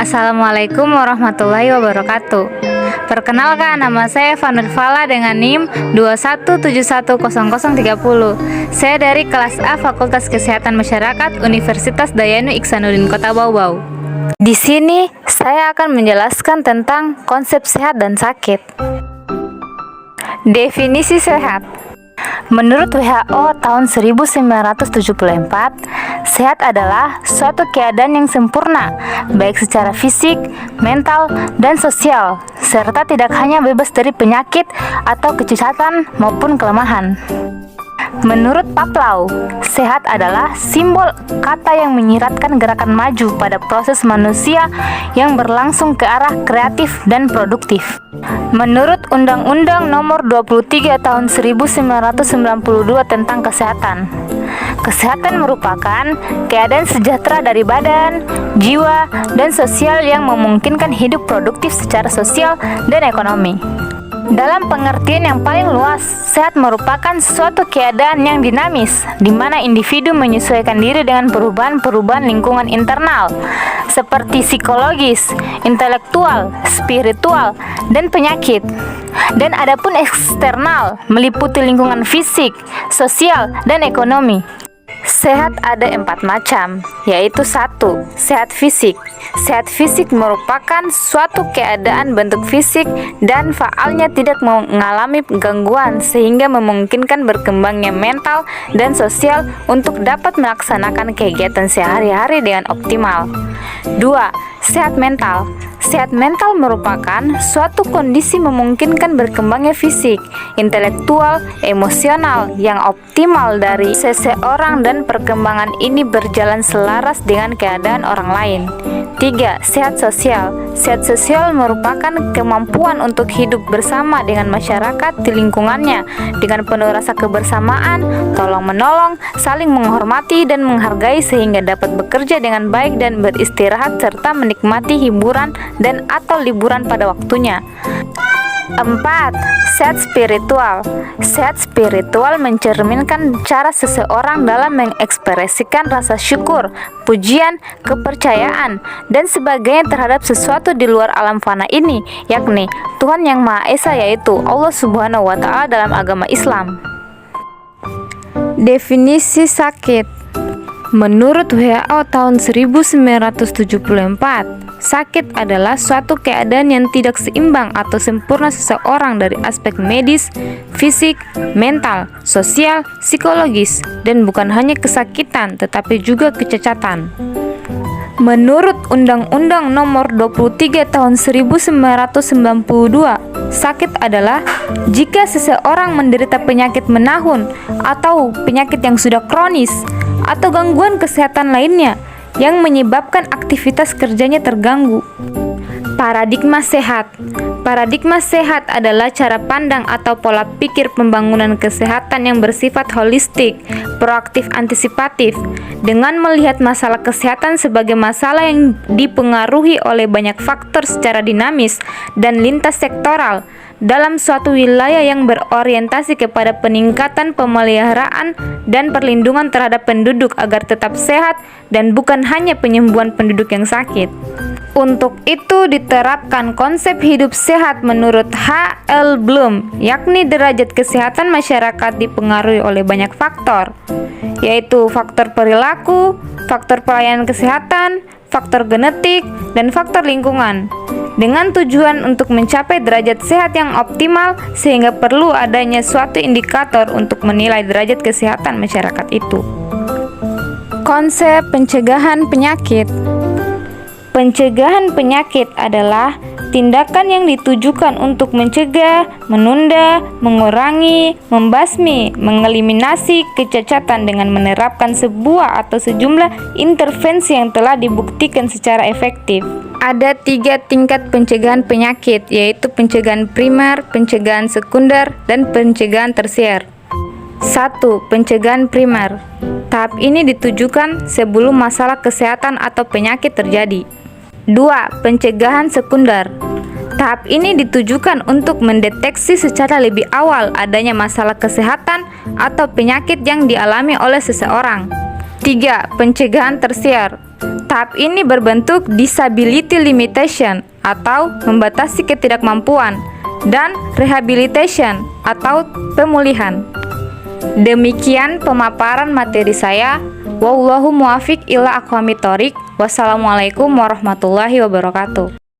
Assalamualaikum warahmatullahi wabarakatuh. Perkenalkan, nama saya Vanur Fala dengan NIM 217100030. Saya dari kelas A Fakultas Kesehatan Masyarakat Universitas Dayanu Iksanuddin Kota Bau Bau. Di sini saya akan menjelaskan tentang konsep sehat dan sakit. Definisi sehat. Menurut WHO tahun 1974, sehat adalah suatu keadaan yang sempurna, baik secara fisik, mental, dan sosial, serta tidak hanya bebas dari penyakit atau kecacatan maupun kelemahan. Menurut Paplau, sehat adalah simbol kata yang menyiratkan gerakan maju pada proses manusia yang berlangsung ke arah kreatif dan produktif. Menurut Undang-Undang Nomor 23 Tahun 1992 tentang Kesehatan, kesehatan merupakan keadaan sejahtera dari badan, jiwa, dan sosial yang memungkinkan hidup produktif secara sosial dan ekonomi. Dalam pengertian yang paling luas, sehat merupakan suatu keadaan yang dinamis, di mana individu menyesuaikan diri dengan perubahan-perubahan lingkungan internal, seperti psikologis, intelektual, spiritual, dan penyakit. Dan adapun eksternal, meliputi lingkungan fisik, sosial, dan ekonomi. Sehat ada 4 macam, yaitu 1. Sehat fisik. Sehat fisik merupakan suatu keadaan bentuk fisik dan faalnya tidak mengalami gangguan sehingga memungkinkan berkembangnya mental dan sosial untuk dapat melaksanakan kegiatan sehari-hari dengan optimal. 2. Sehat mental. Sehat mental merupakan suatu kondisi memungkinkan berkembangnya fisik, intelektual, emosional yang optimal dari seseorang dan perkembangan ini berjalan selaras dengan keadaan orang lain. 3. Sehat sosial. Sehat sosial merupakan kemampuan untuk hidup bersama dengan masyarakat di lingkungannya dengan penuh rasa kebersamaan, tolong-menolong, saling menghormati dan menghargai sehingga dapat bekerja dengan baik dan beristirahat serta menikmati hiburan dan atau liburan pada waktunya. 4. Sehat spiritual. Sehat spiritual mencerminkan cara seseorang dalam mengekspresikan rasa syukur, pujian, kepercayaan, dan sebagainya terhadap sesuatu di luar alam fana ini, yakni Tuhan Yang Maha Esa, yaitu Allah Subhanahu wa Ta'ala dalam agama Islam. Definisi sakit. Menurut WHO tahun 1974, sakit adalah suatu keadaan yang tidak seimbang atau sempurna seseorang dari aspek medis, fisik, mental, sosial, psikologis, dan bukan hanya kesakitan tetapi juga kecacatan. Menurut Undang-Undang Nomor 23 Tahun 1992, sakit adalah jika seseorang menderita penyakit menahun atau penyakit yang sudah kronis atau gangguan kesehatan lainnya yang menyebabkan aktivitas kerjanya terganggu. Paradigma sehat. Paradigma sehat adalah cara pandang atau pola pikir pembangunan kesehatan yang bersifat holistik, proaktif, antisipatif, dengan melihat masalah kesehatan sebagai masalah yang dipengaruhi oleh banyak faktor secara dinamis dan lintas sektoral dalam suatu wilayah yang berorientasi kepada peningkatan pemeliharaan dan perlindungan terhadap penduduk agar tetap sehat dan bukan hanya penyembuhan penduduk yang sakit. Untuk itu diterapkan konsep hidup sehat menurut H.L. Bloom, yakni derajat kesehatan masyarakat dipengaruhi oleh banyak faktor, yaitu faktor perilaku, faktor pelayanan kesehatan, faktor genetik, dan faktor lingkungan, dengan tujuan untuk mencapai derajat sehat yang optimal sehingga perlu adanya suatu indikator untuk menilai derajat kesehatan masyarakat itu. Konsep pencegahan penyakit. Pencegahan penyakit adalah tindakan yang ditujukan untuk mencegah, menunda, mengurangi, membasmi, mengeliminasi kecacatan dengan menerapkan sebuah atau sejumlah intervensi yang telah dibuktikan secara efektif. Ada 3 tingkat pencegahan penyakit, yaitu pencegahan primer, pencegahan sekunder, dan pencegahan tersier. 1. Pencegahan primer. Tahap ini ditujukan sebelum masalah kesehatan atau penyakit terjadi. 2. Pencegahan sekunder. Tahap ini ditujukan untuk mendeteksi secara lebih awal adanya masalah kesehatan atau penyakit yang dialami oleh seseorang. 3. Pencegahan tersier. Tahap ini berbentuk disability limitation atau membatasi ketidakmampuan dan rehabilitation atau pemulihan. Demikian pemaparan materi saya. Wallahu muwafiq ila aqwamit thoriq. Wassalamualaikum warahmatullahi wabarakatuh.